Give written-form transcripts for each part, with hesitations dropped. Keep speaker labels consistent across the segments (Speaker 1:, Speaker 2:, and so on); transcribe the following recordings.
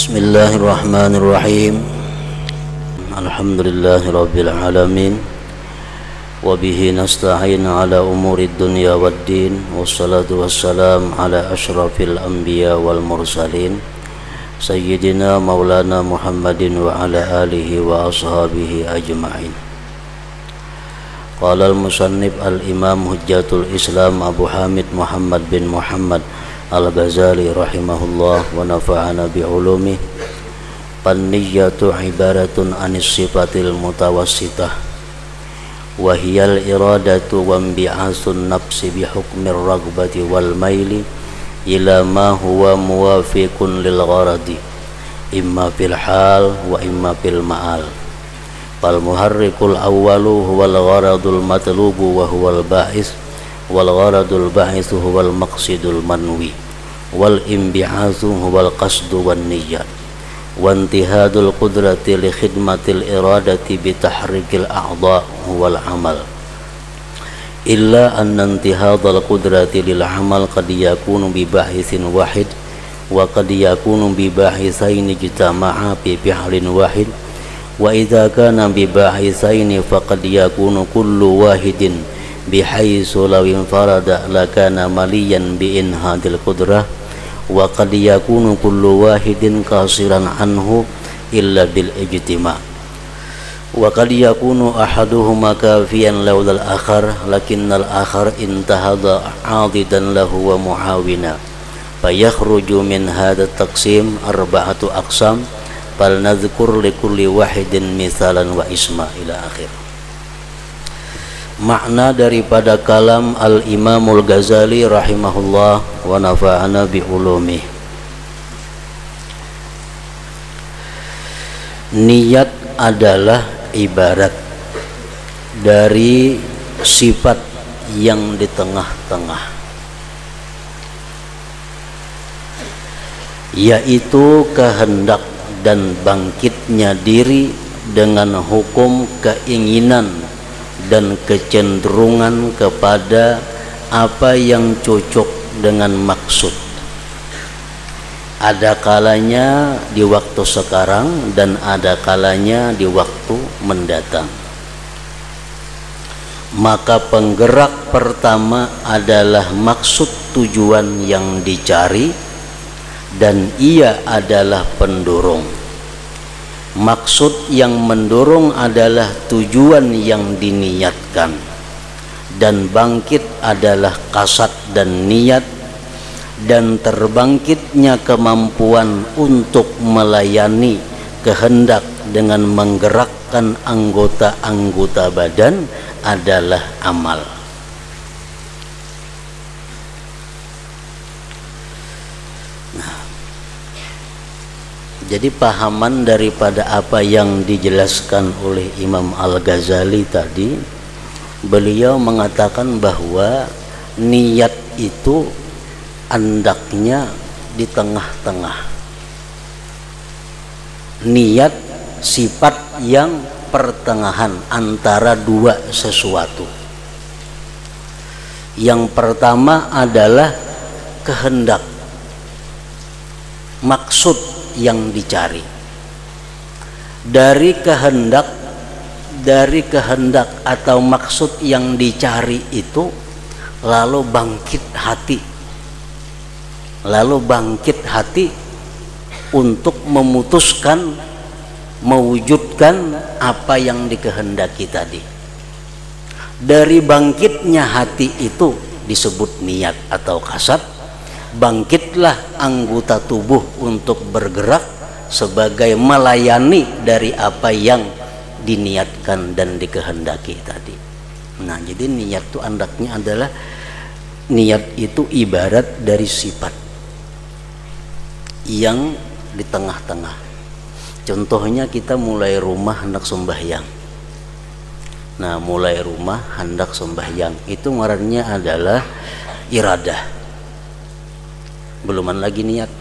Speaker 1: Bismillahirrahmanirrahim. Alhamdulillahirabbil alamin. Wa bihi nasta'in ala umurid dunya waddin. Wassalatu wassalam ala asyrafil anbiya wal mursalin. Sayyidina Maulana Muhammadin wa ala alihi wa ashabihi ajma'in. Qala al-musannif al-imam hujjatul Islam Abu Hamid Muhammad bin Muhammad Al-Ghazali rahimahullah wa nafa'ana bi'ulumih. Pan-niyyatu ibaratun anis sifatil mutawassitah wa hiyal iradatu wa bi'asun nafsi bihukmir ragbati wal maili ila ma huwa muwafiqun lil gharadi imma fil hal wa imma fil ma'al. Fal muharrikul awwalu huwal gharadul matlubu wa huwal ba'is wal gharadul ba'ithu huwal maqsidul manwi wal imbi'athu huwal qasdu wan niyyah wa intihadul qudrati li khidmatil iradati bi tahrikil a'dha huwal amal illa anna intihadul qudrati lil amal qad yakunu bi ba'ithin wahid wa qad yakunu bi ba'ithaini jitama'a bi fi'lin wahid wa idza kana bi ba'ithaini faqad yakunu kullu wahidin bihaisu law infarada lakana maliyan bi inhadil qudrah wa qad yakunu kullu wahidin qasiran anhu illa bil ijtima' wa qad yakunu ahaduhuma kafiyan laulal akhar lakinnal akhar intahada 'adidan lahu wa muawina fayakhruju min hadha taqsim arba'atu aqsam fal nadhkur li kulli wahidin mithalan wa isma ila akhir. Makna daripada kalam Al-Imamul Ghazali rahimahullah wa nafa'ana bi'ulumih. Niat adalah ibarat dari sifat yang di tengah-tengah, yaitu kehendak dan bangkitnya diri dengan hukum keinginan dan kecenderungan kepada apa yang cocok dengan maksud. Ada kalanya di waktu sekarang dan ada kalanya di waktu mendatang. Maka penggerak pertama adalah maksud tujuan yang dicari dan ia adalah pendorong. Maksud yang mendorong adalah tujuan yang diniatkan dan bangkit adalah kasat dan niat, dan terbangkitnya kemampuan untuk melayani kehendak dengan menggerakkan anggota-anggota badan adalah amal. Jadi pahaman daripada apa yang dijelaskan oleh Imam Al-Ghazali tadi, beliau mengatakan bahwa niat itu andaknya di tengah-tengah. Niat sifat yang pertengahan antara dua sesuatu. Yang pertama adalah kehendak, maksud yang dicari. Dari kehendak atau maksud yang dicari itu lalu bangkit hati untuk memutuskan, mewujudkan apa yang dikehendaki tadi. Dari bangkitnya hati itu disebut niat atau kasat. Bangkitlah anggota tubuh untuk bergerak sebagai melayani dari apa yang diniatkan dan dikehendaki tadi. Nah, jadi niat itu andaknya adalah, niat itu ibarat dari sifat yang di tengah-tengah. Contohnya kita mulai rumah hendak sembahyang. Nah, mulai rumah hendak sembahyang itu ngarannya adalah iradah. Beluman lagi niat.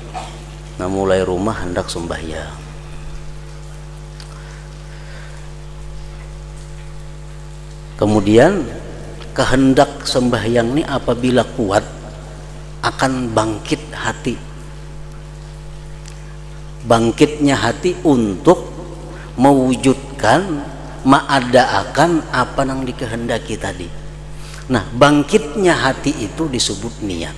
Speaker 1: Nah, mulai rumah hendak sembahyang. Kemudian kehendak sembahyang ini apabila kuat akan bangkit hati. Bangkitnya hati untuk mewujudkan, maadaakan apa yang dikehendaki tadi. Nah, bangkitnya hati itu disebut niat.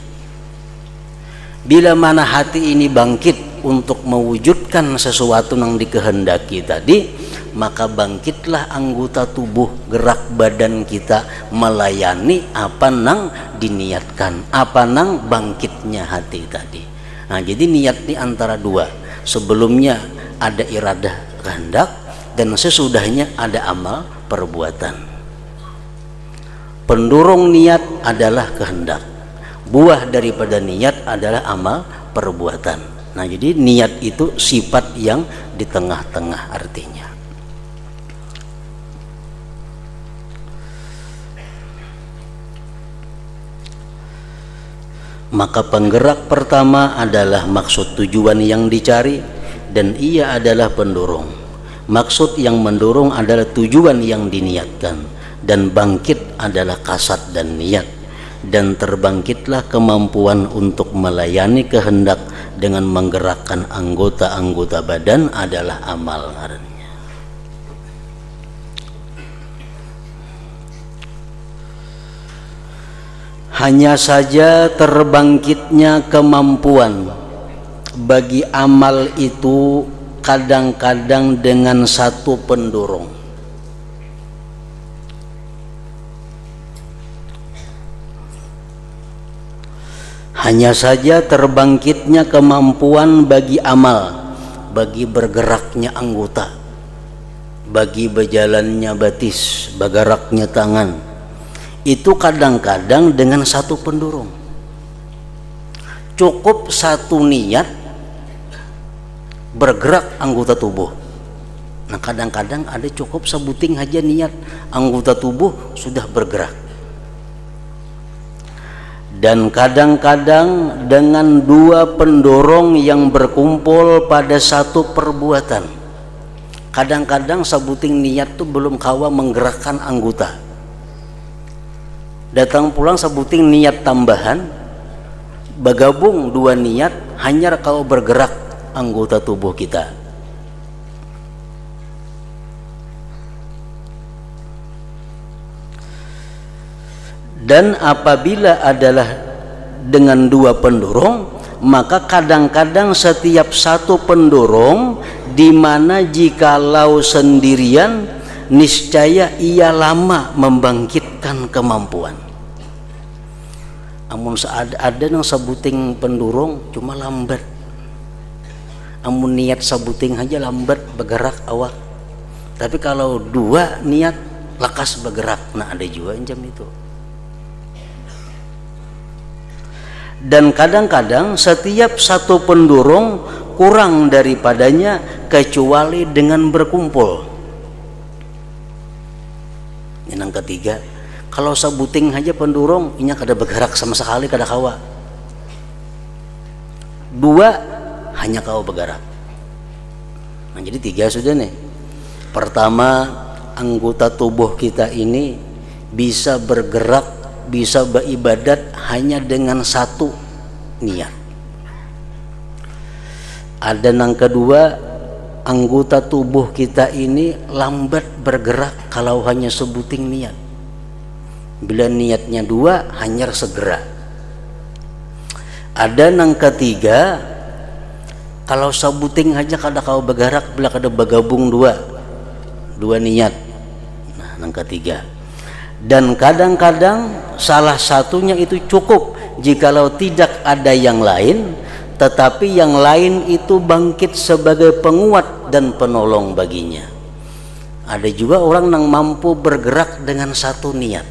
Speaker 1: Bila mana hati ini bangkit untuk mewujudkan sesuatu yang dikehendaki tadi, maka bangkitlah anggota tubuh, gerak badan kita melayani apa nang diniatkan, apa nang bangkitnya hati tadi. Nah, jadi niat ini antara dua. Sebelumnya ada iradah kehendak, dan sesudahnya ada amal perbuatan. Pendorong niat adalah kehendak, buah daripada niat adalah amal perbuatan. Nah, jadi niat itu sifat yang di tengah-tengah artinya. Maka penggerak pertama adalah maksud tujuan yang dicari, dan ia adalah pendorong. Maksud yang mendorong adalah tujuan yang diniatkan, dan bangkit adalah kasat dan niat. Dan terbangkitlah kemampuan untuk melayani kehendak dengan menggerakkan anggota-anggota badan adalah amal. Hanya saja terbangkitnya kemampuan bagi amal itu kadang-kadang dengan satu pendorong. Hanya saja terbangkitnya kemampuan bagi amal, bagi bergeraknya anggota, bagi berjalannya batis, bergeraknya tangan, itu kadang-kadang dengan satu pendorong. Cukup satu niat bergerak anggota tubuh. Nah, kadang-kadang ada cukup sebuting aja niat, anggota tubuh sudah bergerak. Dan kadang-kadang dengan dua pendorong yang berkumpul pada satu perbuatan. Kadang-kadang sebuting niat tuh belum kawa menggerakkan anggota. Datang pulang sebuting niat tambahan, bergabung dua niat, hanya kau bergerak anggota tubuh kita. Dan apabila adalah dengan dua pendorong, maka kadang-kadang setiap satu pendorong, di mana jikalau sendirian niscaya ia lama membangkitkan kemampuan. Amun ada yang sebuting pendorong cuma lambat. Amun niat sebuting aja lambat bergerak awak. Tapi kalau dua niat lekas bergerak. Nah, ada juga jam itu. Dan kadang-kadang setiap satu pendorong kurang daripadanya kecuali dengan berkumpul. Yang ketiga, kalau sebuting aja pendorong inya kada bergerak sama sekali, kada kawa. Dua hanya kau bergerak. Nah, jadi tiga sudah nih. Pertama, anggota tubuh kita ini bisa bergerak, bisa beribadat hanya dengan satu niat. Ada yang kedua, anggota tubuh kita ini lambat bergerak kalau hanya sebuting niat. Bila niatnya dua, hanya segera. Ada yang ketiga, kalau sebuting aja kada kau bergerak, bila kada bergabung dua niat. Nah, yang ketiga. Dan kadang-kadang salah satunya itu cukup jikalau tidak ada yang lain, tetapi yang lain itu bangkit sebagai penguat dan penolong baginya. Ada juga orang yang mampu bergerak dengan satu niat.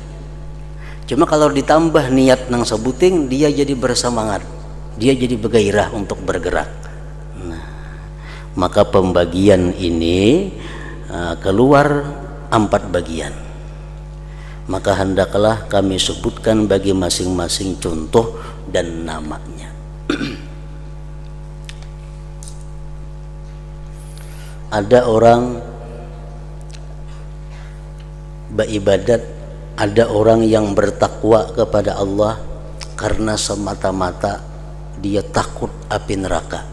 Speaker 1: Cuma kalau ditambah niat nang sebuting, dia jadi bersemangat, dia jadi bergairah untuk bergerak. Nah, maka pembagian ini keluar 4 bagian. Maka hendaklah kami sebutkan bagi masing-masing contoh dan namanya. Ada orang beribadat, ada orang yang bertakwa kepada Allah karena semata-mata dia takut api neraka.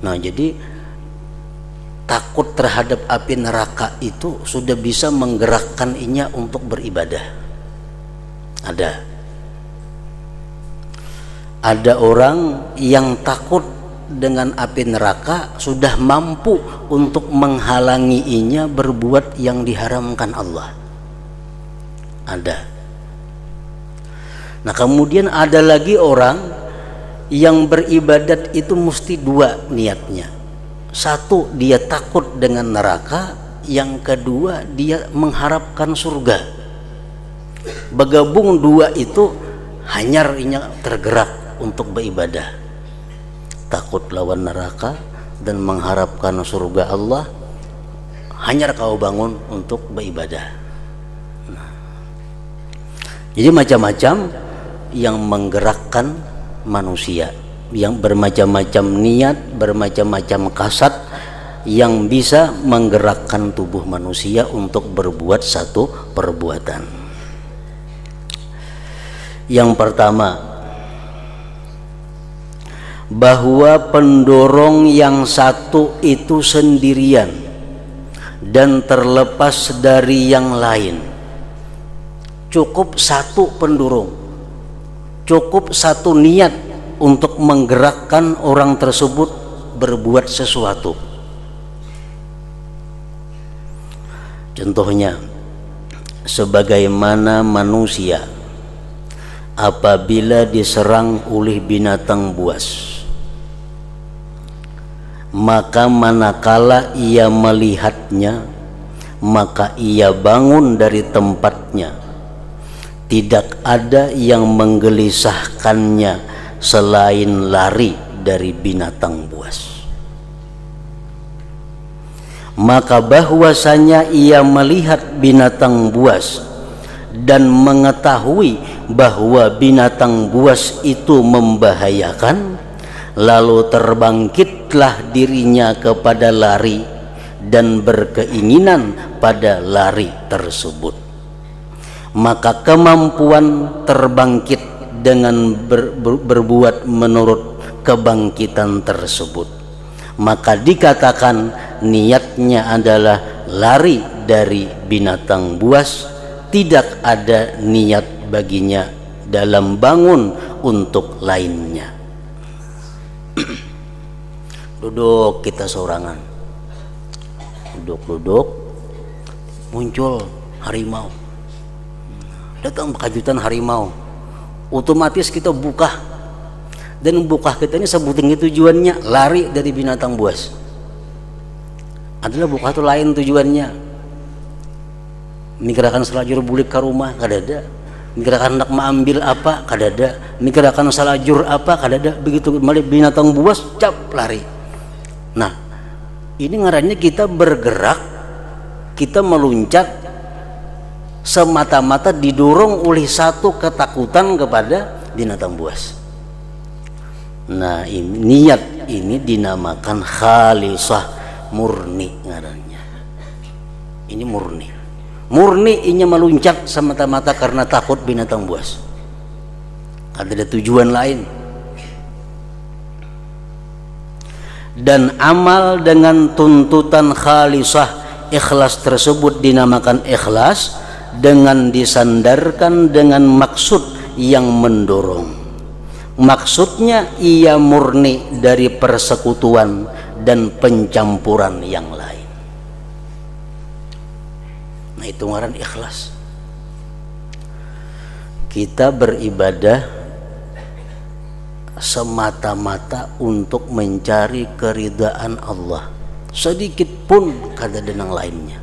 Speaker 1: Nah, jadi takut terhadap api neraka itu sudah bisa menggerakkan inya untuk beribadah. Ada orang yang takut dengan api neraka sudah mampu untuk menghalangi inya berbuat yang diharamkan Allah. Ada. Nah, kemudian ada lagi orang yang beribadat itu mesti dua niatnya. Satu, dia takut dengan neraka. Yang kedua, dia mengharapkan surga. Bergabung dua itu, hanyar inya tergerak untuk beribadah. Takut lawan neraka dan mengharapkan surga Allah, hanyar kau bangun untuk beribadah. Nah, jadi macam-macam yang menggerakkan manusia, yang bermacam-macam niat, bermacam-macam kasat yang bisa menggerakkan tubuh manusia untuk berbuat satu perbuatan. Yang pertama, bahwa pendorong yang satu itu sendirian dan terlepas dari yang lain. Cukup satu pendorong, cukup satu niat untuk menggerakkan orang tersebut berbuat sesuatu. Contohnya, sebagaimana manusia apabila diserang oleh binatang buas, maka manakala ia melihatnya, maka ia bangun dari tempatnya. Tidak ada yang menggelisahkannya selain lari dari binatang buas. Maka bahwasanya ia melihat binatang buas dan mengetahui bahwa binatang buas itu membahayakan, lalu terbangkitlah dirinya kepada lari dan berkeinginan pada lari tersebut. Maka kemampuan terbangkit dengan berbuat menurut kebangkitan tersebut, maka dikatakan niatnya adalah lari dari binatang buas. Tidak ada niat baginya dalam bangun untuk lainnya. Duduk kita seorangan, duduk, muncul harimau, datang kejutan harimau, otomatis kita buka, dan buka kita ini sebutin tujuannya lari dari binatang buas. Adalah buka itu lain tujuannya, mikirkan selajur bulik ke rumah kadada, mikirkan hendak mengambil apa kadada, mikirkan selajur apa kadada. Begitu melihat binatang buas, cap lari. Nah, ini ngarannya kita bergerak, kita meluncat semata-mata didorong oleh satu ketakutan kepada binatang buas. Nah, ini niat ini dinamakan khalisah, murni ngarannya. Ini murni. Murni ini meluncat semata-mata karena takut binatang buas. Ada tujuan lain. Dan amal dengan tuntutan khalisah, ikhlas tersebut dinamakan ikhlas dengan disandarkan dengan maksud yang mendorong. Maksudnya ia murni dari persekutuan dan pencampuran yang lain. Nah, itu ngaran ikhlas. Kita beribadah semata-mata untuk mencari keridaan Allah, sedikit pun kada ada yang lainnya.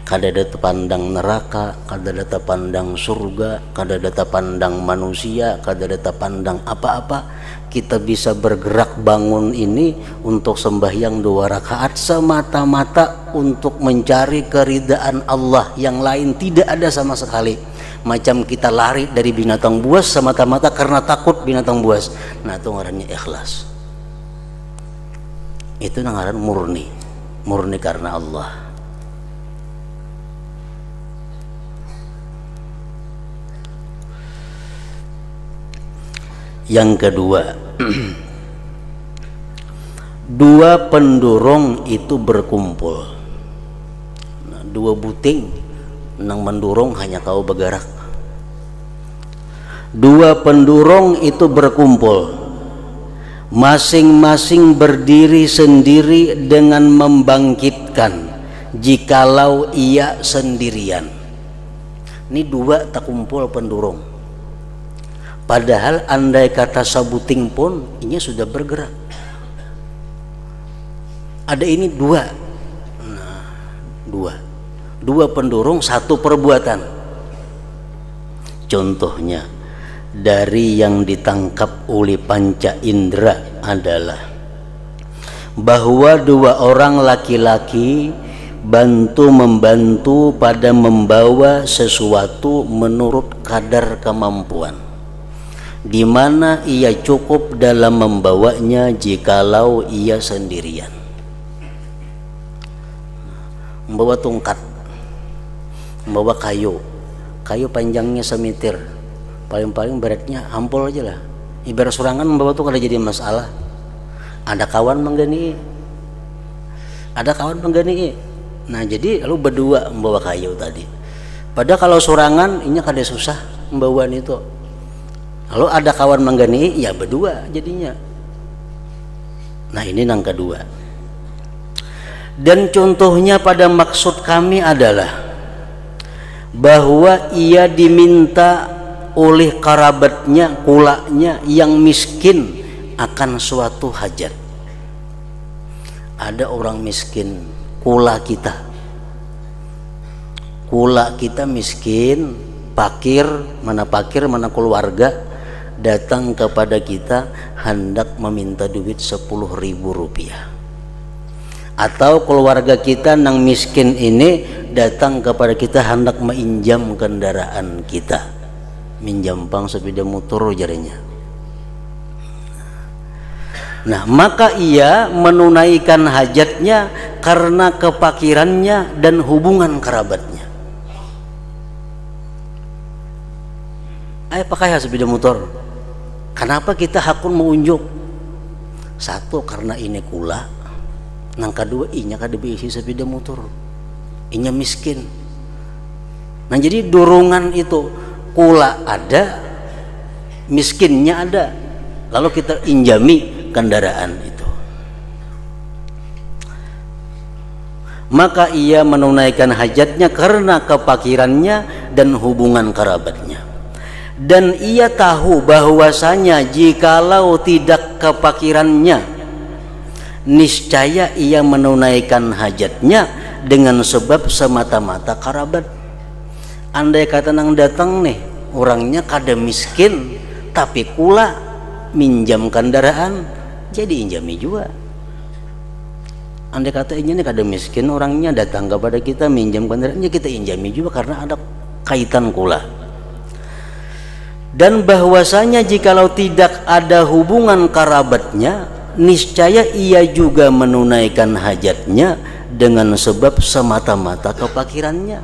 Speaker 1: Kada ada pandang neraka, kada ada pandang surga, kada ada pandang manusia, kada ada pandang apa-apa. Kita bisa bergerak bangun ini untuk sembahyang 2 rakaat semata-mata untuk mencari keridaan Allah, yang lain tidak ada sama sekali. Macam kita lari dari binatang buas semata-mata karena takut binatang buas. Nah, itu ngarannya ikhlas. Itu ngaran murni, murni karena Allah. Yang kedua, dua pendurung itu berkumpul. Nah, dua buting nang mendurung hanya kau bergerak. Dua pendurung itu berkumpul, masing-masing berdiri sendiri dengan membangkitkan jikalau ia sendirian. Ini dua tak kumpul pendurung, padahal andai kata sabuting pun ini sudah bergerak. Ada ini dua, nah, dua pendurung satu perbuatan. Contohnya dari yang ditangkap oleh panca indera adalah bahwa dua orang laki-laki bantu-membantu pada membawa sesuatu menurut kadar kemampuan, di mana ia cukup dalam membawanya jikalau ia sendirian. Membawa tongkat, membawa kayu panjangnya semeter, paling-paling beratnya ampul aja lah. Ibarat surangan membawa tuh kada jadi masalah. Ada kawan menggani, nah jadi lalu berdua membawa kayu tadi. Padahal kalau surangan ini kada susah membawaan itu. Lalu ada kawan menggani, ya berdua jadinya. Nah ini yang kedua. Dan contohnya pada maksud kami adalah bahwa ia diminta oleh kerabatnya, kulaknya yang miskin akan suatu hajat. Ada orang miskin, kula kita miskin, pakir mana keluarga datang kepada kita hendak meminta duit 10.000 rupiah. Atau keluarga kita nang miskin ini datang kepada kita hendak menginjam kendaraan kita, minjam pang sepeda motor jarinya. Nah maka ia menunaikan hajatnya karena kepakirannya dan hubungan kerabatnya. Ayo pakai sepeda motor. Kenapa kita hakun mengunjuk? Satu, karena ini kula. Nang kedua, inya kada diisi sepeda motor, inya miskin. Nah jadi dorongan itu, kula ada, miskinnya ada, lalu kita injami kendaraan itu. Maka ia menunaikan hajatnya karena kepakirannya dan hubungan kerabatnya. Dan ia tahu bahwasanya jikalau tidak kepakirannya, niscaya ia menunaikan hajatnya dengan sebab semata-mata kerabat. Andai kata nang datang nih orangnya kada miskin tapi kula minjam kendaraan, jadi injami juga. Andai kata ini kada miskin orangnya datang kepada kita minjam kendaraannya, kita injami juga karena ada kaitan kula. Dan bahwasanya jikalau tidak ada hubungan kerabatnya, niscaya ia juga menunaikan hajatnya dengan sebab semata-mata kepakirannya.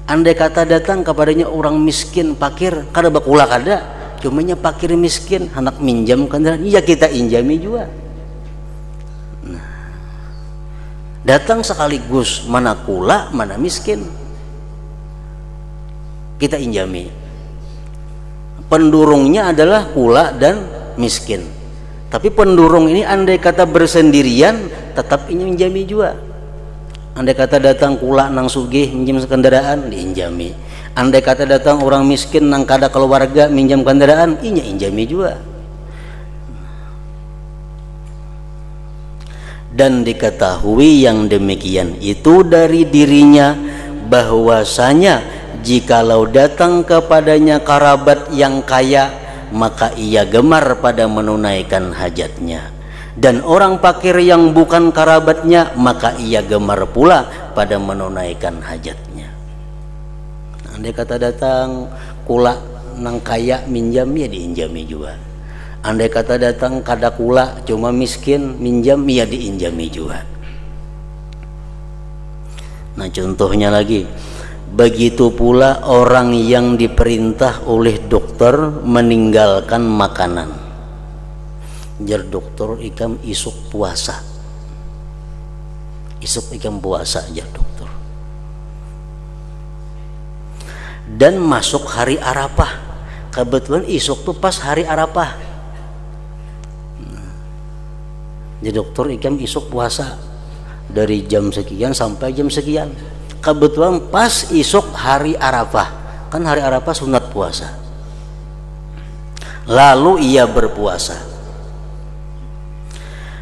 Speaker 1: Andai kata datang kepadanya orang miskin pakir, kada bakula kada, cumanya pakir miskin hendak minjam kendaraan, ya kita injami juga. Nah, datang sekaligus mana kula mana miskin, kita injami. Pendurungnya adalah kula dan miskin. Tapi pendurung ini andai kata bersendirian tetap ingin minjami juga. Andai kata datang kula nang sugih minjam kendaraan diinjami. Andai kata datang orang miskin nang kada keluarga minjam kendaraan, inya injami juga. Dan diketahui yang demikian itu dari dirinya bahwasanya jikalau datang kepadanya kerabat yang kaya, maka ia gemar pada menunaikan hajatnya. Dan orang fakir yang bukan kerabatnya, maka ia gemar pula pada menunaikan hajatnya. Andai kata datang kula nang kaya minjam, ya diinjami juga. Andai kata datang kada kula cuma miskin minjam, ya diinjami juga. Nah contohnya lagi, begitu pula orang yang diperintah oleh dokter meninggalkan makanan, jar dokter ikam isuk puasa, isuk ikam puasa jar dokter, dan masuk hari Arafah. Kebetulan isuk tuh pas hari Arafah. Jadi dokter ikam isuk puasa dari jam sekian sampai jam sekian. Kebetulan pas isuk hari Arafah, kan hari Arafah sunat puasa. Lalu ia berpuasa.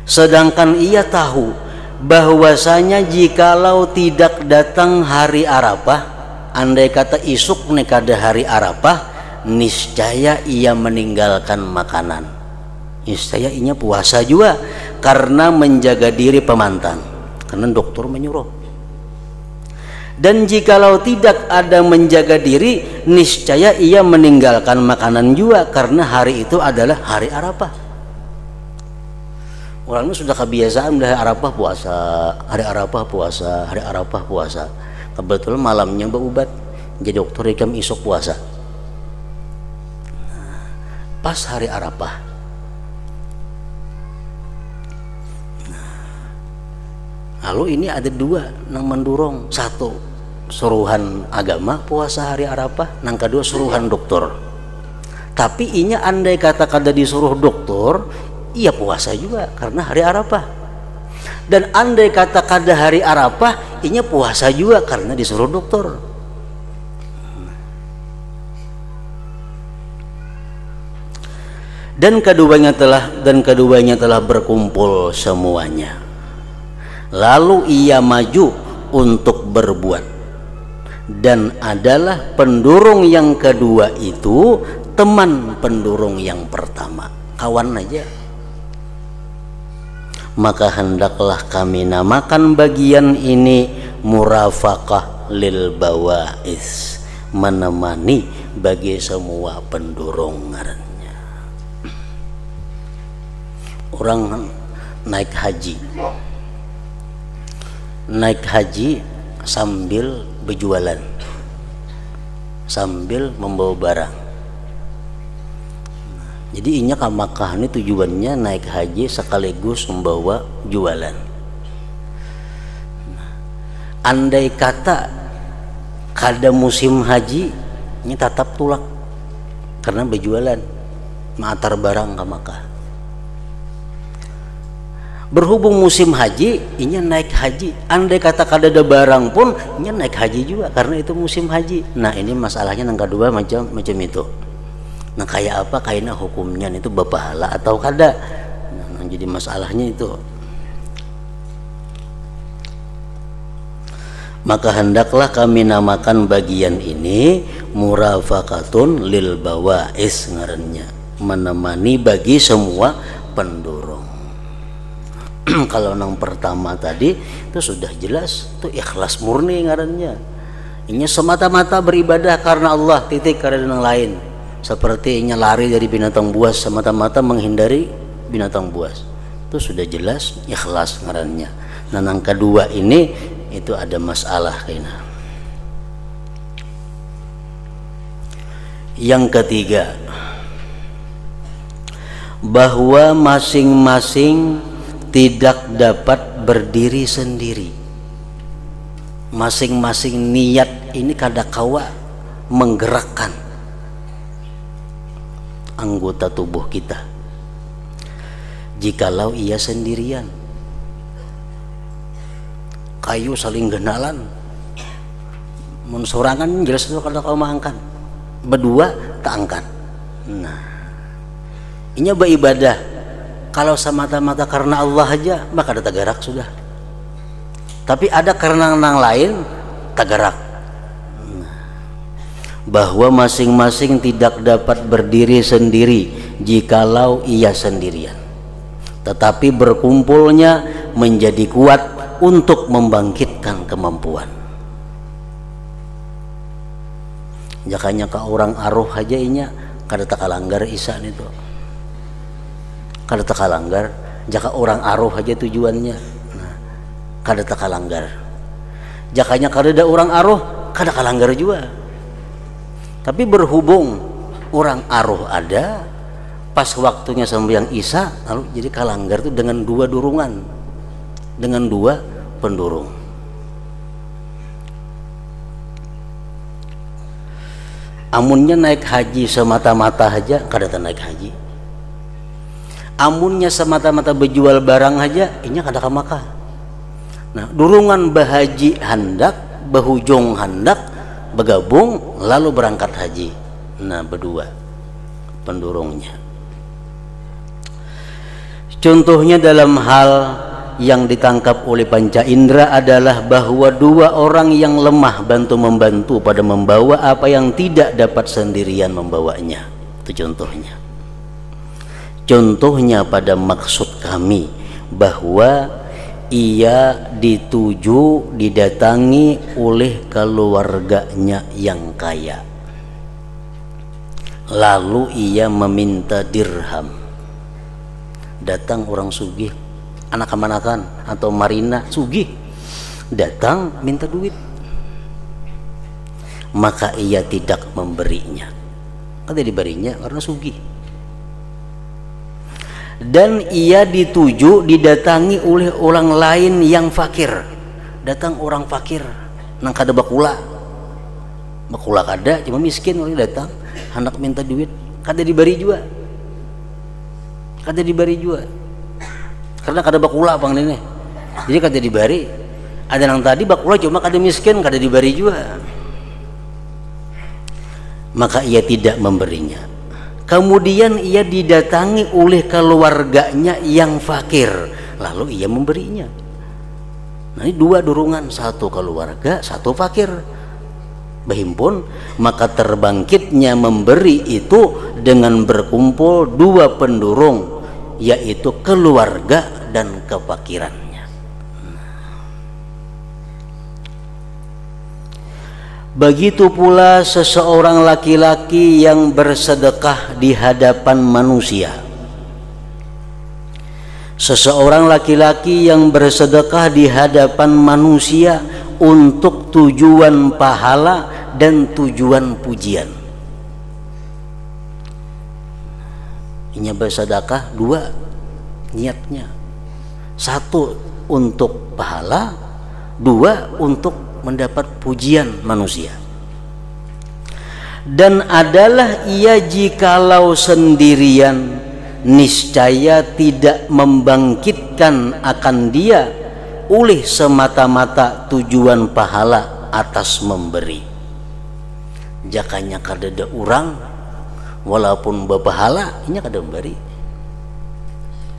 Speaker 1: Sedangkan ia tahu bahwasanya jikalau tidak datang hari Arafah, andai kata isuk nekada hari Arafah, niscaya ia meninggalkan makanan. Niscaya ia puasa juga karena menjaga diri pemantan, karena dokter menyuruh. Dan jikalau tidak ada menjaga diri, niscaya ia meninggalkan makanan juga karena hari itu adalah hari Arafah. Orang itu sudah kebiasaan dari Arafah puasa, hari Arafah puasa, hari Arafah puasa. Kebetulan malamnya berubat, jadi dokter ikam isuk puasa. Pas hari Arafah, lalu ini ada dua yang mendorong, satu suruhan agama puasa hari Arafah, yang kedua suruhan dokter. Tapi inya andai kata kada disuruh dokter, ia puasa juga karena hari Arafah. Dan andai kata kada hari Arafah, inya puasa juga karena disuruh dokter. Dan keduanya telah berkumpul semuanya. Lalu ia maju untuk berbuat, dan adalah pendurung yang kedua itu teman pendurung yang pertama, kawan aja. Maka hendaklah kami namakan bagian ini murafaqah lil bawais, menemani bagi semua pendurung ngarannya. Orang naik haji sambil berjualan, sambil membawa barang. Jadi inya ke Makkah ini tujuannya naik haji sekaligus membawa jualan. Andai kata kada musim haji, ini tetap tulak karena berjualan, mengantar barang ke Makkah. Berhubung musim haji, inya naik haji. Andai kata kada ada barang pun, inya naik haji juga karena itu musim haji. Nah ini masalahnya yang kedua macam itu. Nah kayak apa kayaknya hukumnya itu berpahala atau kada? Nah, jadi masalahnya itu. Maka hendaklah kami namakan bagian ini murafaqatun lil bawais ngarannya, menemani bagi semua pendurung. Kalau yang pertama tadi itu sudah jelas, itu ikhlas murni ngarannya. Ini semata-mata beribadah karena Allah, titik, karena yang lain. Seperti ini lari dari binatang buas, semata-mata menghindari binatang buas. Itu sudah jelas ikhlas ngarannya. Nah yang kedua ini itu ada masalah kayaknya. Yang ketiga, bahwa masing-masing tidak dapat berdiri sendiri. Masing-masing niat ini kadakawa menggerakkan anggota tubuh kita. Jikalau ia sendirian, kayu saling genalan, mensorangan jelas itu kadakawa mangangkat. Berdua tak angkat. Nah, ini beribadah. Kalau semata-mata karena Allah aja, maka ada tagarak sudah. Tapi ada karena yang lain, tagarak. Bahwa masing-masing tidak dapat berdiri sendiri jikalau ia sendirian. Tetapi berkumpulnya menjadi kuat untuk membangkitkan kemampuan. Jakanya ke orang aruh aja inya, kada takalanggar isan itu. Kada takalanggar, jaka orang aruh aja tujuannya, nah, kada takalanggar. Jakanya kada ada orang aruh, kada kalanggar juga. Tapi berhubung orang aruh ada, pas waktunya sembahyang Isya lalu jadi kalanggar itu dengan dua durungan, dengan dua pendurung. Amunnya naik haji semata-mata aja kada naik haji, amunnya semata-mata berjual barang aja ini kada ka Makkah. Nah durungan bahaji hendak bahujung hendak bergabung lalu berangkat haji, nah berdua pendurungnya. Contohnya dalam hal yang ditangkap oleh panca indera adalah bahwa dua orang yang lemah bantu membantu pada membawa apa yang tidak dapat sendirian membawanya. Itu contohnya. Contohnya pada maksud kami bahwa ia dituju didatangi oleh keluarganya yang kaya, lalu ia meminta dirham. Datang orang sugih, anak kemanakan atau Marina sugih datang minta duit, maka ia tidak memberinya. Kada diberinya karena sugih. Dan ia dituju didatangi oleh orang lain yang fakir. Datang orang fakir nang kada bakula kada, cuma miskin oleh datang hendak minta duit, kada diberi juga, kada diberi juga karena kada bakula bang ini, jadi kada diberi. Ada yang tadi bakula cuma kada miskin, kada diberi juga, maka ia tidak memberinya. Kemudian ia didatangi oleh keluarganya yang fakir, lalu ia memberinya. Nah ini dua durungan, satu keluarga, satu fakir berhimpun, maka terbangkitnya memberi itu dengan berkumpul dua pendurung, yaitu keluarga dan kefakirannya. Begitu pula seseorang laki-laki yang bersedekah di hadapan manusia. Seseorang laki-laki yang bersedekah di hadapan manusia untuk tujuan pahala dan tujuan pujian. Ini bersedekah dua niatnya, satu untuk pahala, dua untuk mendapat pujian manusia. Dan adalah ia jikalau sendirian niscaya tidak membangkitkan akan dia oleh semata-mata tujuan pahala atas memberi. Jakanya kadada orang walaupun berpahala ini kada memberi.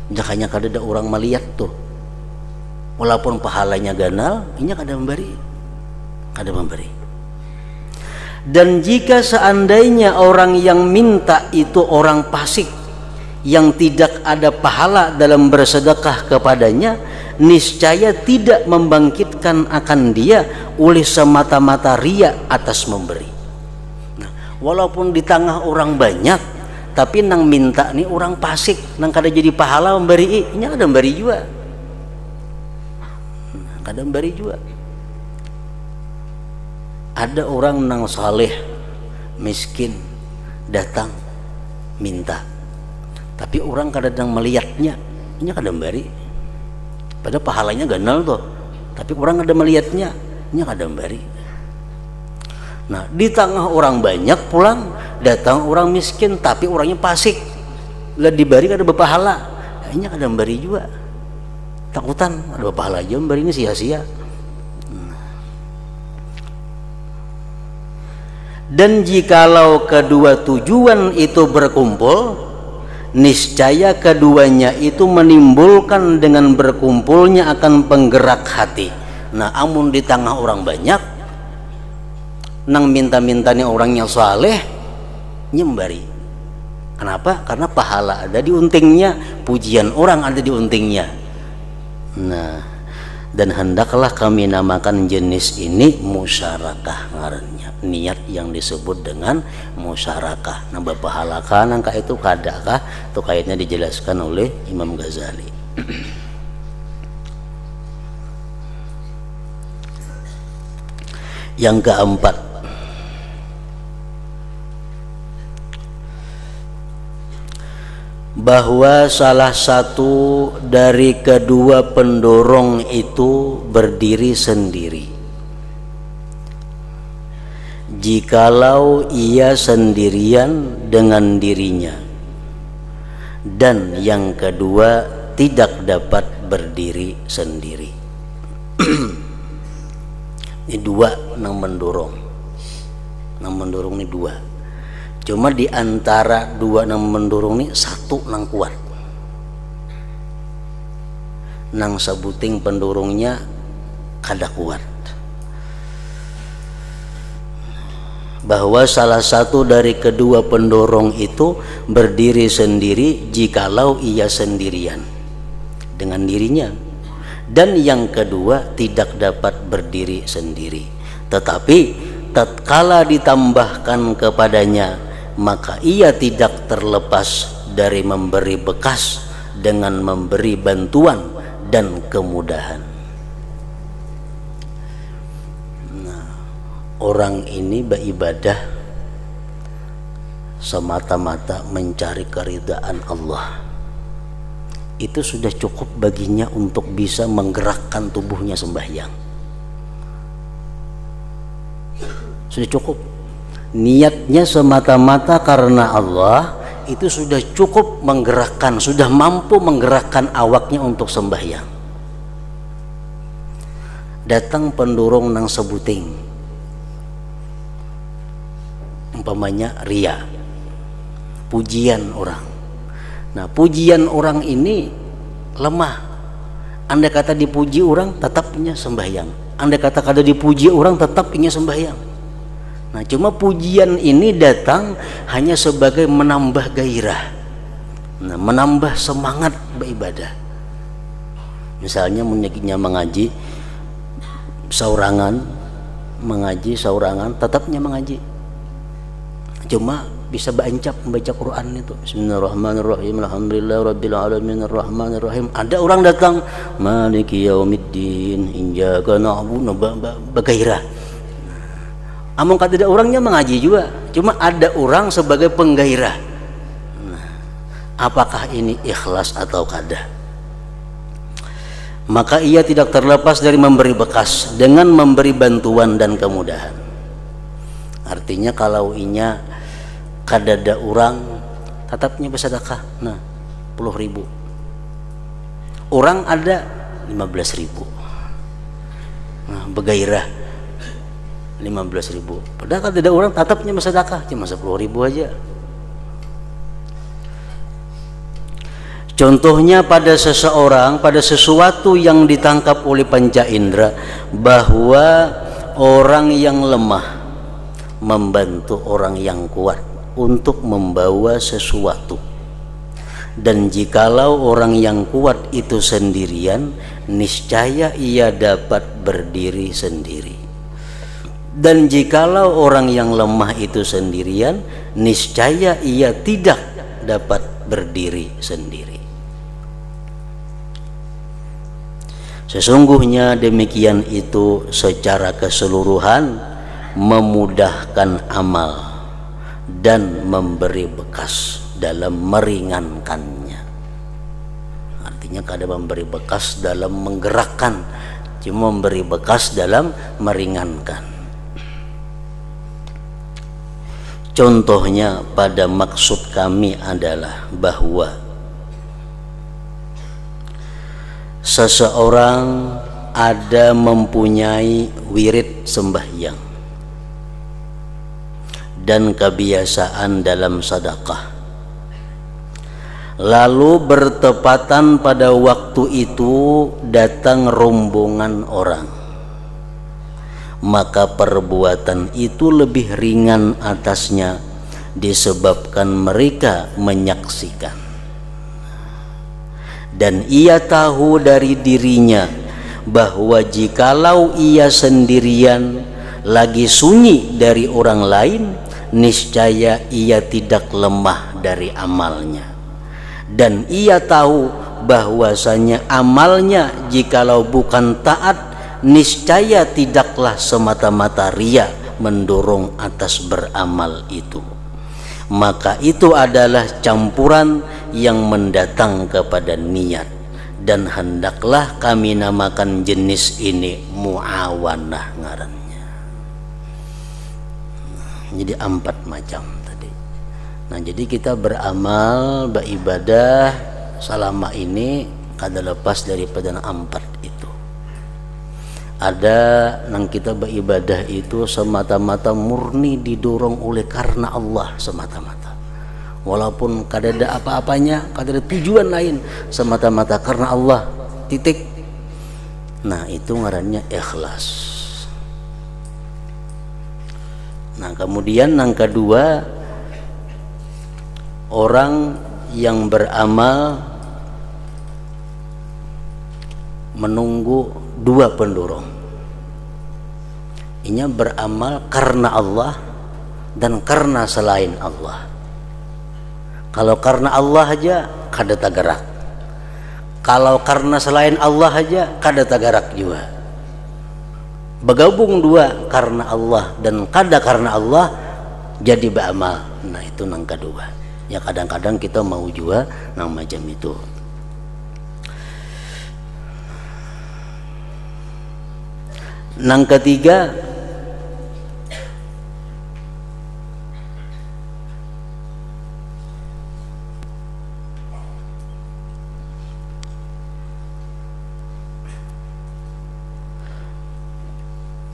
Speaker 1: Jakanya kadada orang melihat tuh walaupun pahalanya ganal ini kada memberi, kada memberi. Dan jika seandainya orang yang minta itu orang fasik yang tidak ada pahala dalam bersedekah kepadanya, niscaya tidak membangkitkan akan dia oleh semata-mata ria atas memberi. Nah, walaupun di tengah orang banyak, tapi nang minta nih orang fasik, nang kada jadi pahala memberi, ini kada memberi juga, kada memberi juga. Ada orang nang saleh miskin datang minta, tapi orang kadang melihatnya ini kada memberi, padahal pahalanya ganal tuh, tapi orang kada melihatnya ini kada memberi. Nah di tengah orang banyak pulang datang orang miskin tapi orangnya fasik, lah diberi kada berpahala, ini kada memberi juga, takutan ada berpahala aja memberi ini sia-sia. Dan jikalau kedua tujuan itu berkumpul, niscaya keduanya itu menimbulkan dengan berkumpulnya akan penggerak hati. Nah amun di tengah orang banyak nang minta-mintanya orangnya saleh nyembari. Kenapa? Karena pahala ada di untingnya, pujian orang ada di untingnya. Nah dan hendaklah kami namakan jenis ini musyarakah ngarannya, niat yang disebut dengan musyarakah. Nah berpahalakan angka itu kadakah itu kaitnya dijelaskan oleh Imam Ghazali. Yang keempat, bahwa salah satu dari kedua pendorong itu berdiri sendiri. Jikalau ia sendirian dengan dirinya, dan yang kedua tidak dapat berdiri sendiri. Ini dua nang mendorong. Nang mendorong ini dua. Cuma di antara dua nang mendorong ini satu nang kuat. Nang sabuting pendorongnya kada kuat. Bahwa salah satu dari kedua pendorong itu berdiri sendiri jikalau ia sendirian dengan dirinya, dan yang kedua tidak dapat berdiri sendiri. Tetapi tatkala ditambahkan kepadanya, maka ia tidak terlepas dari memberi bekas dengan memberi bantuan dan kemudahan. Orang ini beribadah semata-mata mencari keridhaan Allah. Itu sudah cukup baginya untuk bisa menggerakkan tubuhnya sembahyang. Sudah cukup. Niatnya semata-mata karena Allah, itu sudah cukup menggerakkan, sudah mampu menggerakkan awaknya untuk sembahyang. Datang pendorong nang sebuting, umpamanya ria, pujian orang. Nah, pujian orang ini lemah. Andai kata dipuji orang, tetapnya sembahyang. Andai kata kada dipuji orang, tetap ingin sembahyang. Nah, cuma pujian ini datang hanya sebagai menambah gairah, nah, menambah semangat beribadah. Misalnya menyakinya mengaji saurangan, tetapnya mengaji. Cuma bisa bancap membaca Quran itu. Bismillahirrahmanirrahim. Alhamdulillahirabbil alamin arrahmanirrahim. Ada orang datang, Maliki yaumiddin, iyyaka na'budu, bagairah. Among kata ada orangnya mengaji juga. Cuma ada orang sebagai penggairah. Nah, apakah ini ikhlas atau kada? Maka ia tidak terlepas dari memberi bekas dengan memberi bantuan dan kemudahan. Artinya kalau inya kadada orang tetapnya bersedekah, nah 10.000. Orang ada 15.000. Nah, begairah 15.000. Padahal kadada orang tetapnya bersedekah cuma 10.000 aja. Contohnya pada seseorang, pada sesuatu yang ditangkap oleh panca indera, bahwa orang yang lemah membantu orang yang kuat untuk membawa sesuatu, dan jikalau orang yang kuat itu sendirian, niscaya ia dapat berdiri sendiri, dan jikalau orang yang lemah itu sendirian, niscaya ia tidak dapat berdiri sendiri. Sesungguhnya demikian itu secara keseluruhan memudahkan amal dan memberi bekas dalam meringankannya. Artinya kada memberi bekas dalam menggerakkan, cuma memberi bekas dalam meringankan. Contohnya pada maksud kami adalah bahwa seseorang ada mempunyai wirid sembahyang dan kebiasaan dalam sedekah, lalu bertepatan pada waktu itu datang rombongan orang, maka perbuatan itu lebih ringan atasnya disebabkan mereka menyaksikan, dan ia tahu dari dirinya bahwa jikalau ia sendirian lagi sunyi dari orang lain, niscaya ia tidak lemah dari amalnya, dan ia tahu bahwasanya amalnya jikalau bukan taat, niscaya tidaklah semata-mata ria mendorong atas beramal itu. maka itu adalah campuran yang mendatang kepada niat, dan hendaklah kami namakan jenis ini muawanah ngarannya. Jadi 4 macam tadi. Nah, jadi kita beramal, beribadah selama ini kada lepas daripada 4 itu. Ada nang kita beribadah itu semata-mata murni didorong oleh karena Allah semata-mata, walaupun kada ada apa-apanya, kada ada tujuan lain, semata-mata karena Allah, titik. Nah, itu ngarannya ikhlas. Nah, kemudian yang kedua, orang yang beramal menunggu 2 pendorong. Inya beramal karena Allah dan karena selain Allah. Kalau karena Allah aja kada tagarak, kalau karena selain Allah aja kada tagarak juga. Bergabung 2, karena Allah dan kada karena Allah, jadi beramal. Nah, itu yang kedua. Ya, kadang-kadang kita mau juga nang macam itu. Nang ketiga,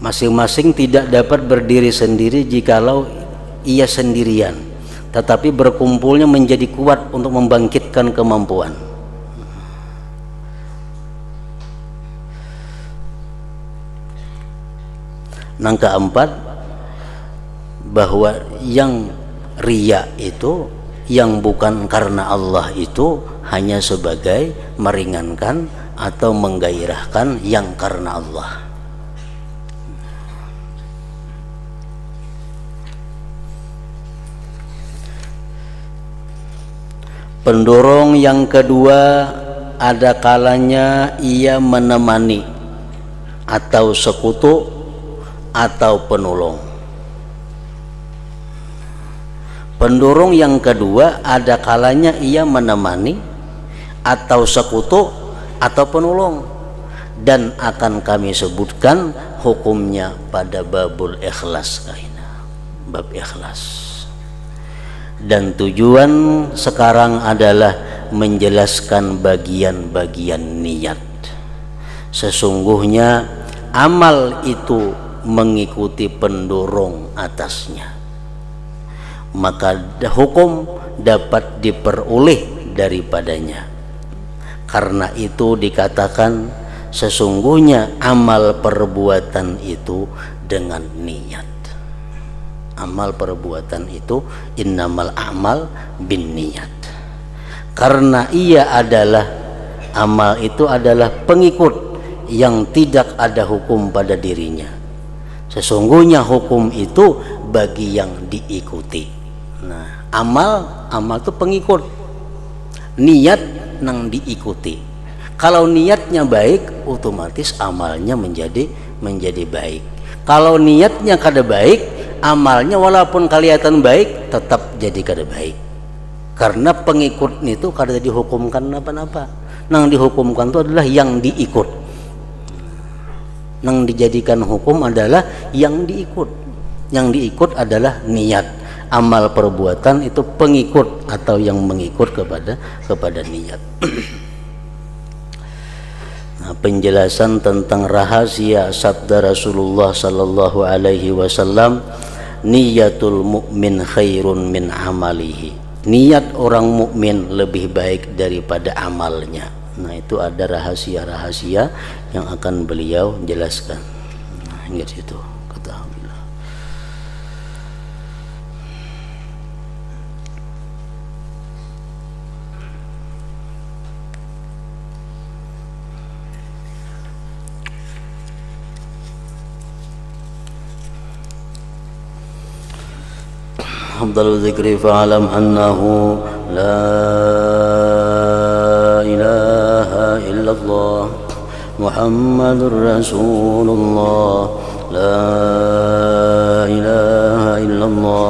Speaker 1: masing-masing tidak dapat berdiri sendiri jikalau ia sendirian, tetapi berkumpulnya menjadi kuat untuk membangkitkan kemampuan. Yang keempat, bahwa yang riya itu, yang bukan karena Allah itu, hanya sebagai meringankan atau menggairahkan yang karena Allah. Pendorong yang kedua, ada kalanya ia menemani atau sekutu atau penolong. Pendorong yang kedua ada kalanya ia menemani atau sekutu atau penolong, dan akan kami sebutkan hukumnya pada babul ikhlas kaina, bab ikhlas. Dan tujuan sekarang adalah menjelaskan bagian-bagian niat. Sesungguhnya amal itu mengikuti pendorong atasnya, maka hukum dapat diperoleh daripadanya. Karena itu dikatakan sesungguhnya amal perbuatan itu dengan niat. Amal perbuatan itu innamal a'mal bin niat. Karena ia adalah, amal itu adalah pengikut yang tidak ada hukum pada dirinya. Sesungguhnya hukum itu bagi yang diikuti. Nah, amal itu pengikut, niat nang diikuti. Kalau niatnya baik, otomatis amalnya menjadi baik. Kalau niatnya kada baik, amalnya walaupun kelihatan baik tetap jadi kada baik. Karena pengikut itu kada dihukumkan apa-apa. Nang dihukumkan itu adalah yang diikut. Yang dijadikan hukum adalah yang diikut. Yang diikut adalah niat. Amal perbuatan itu pengikut atau yang mengikut kepada niat. Nah, penjelasan tentang rahasia sabda Rasulullah sallallahu alaihi wasallam, niyatul mu'min khairun min amalihi. Niat orang mukmin lebih baik daripada amalnya. Nah, itu ada rahasia-rahasia yang akan beliau jelaskan. Nah, hingga situ kata alhamdulillah. Afdalul dzikri fa'alam annahu la ilaha illallah Muhammadur Rasulullah, la ilaha illallah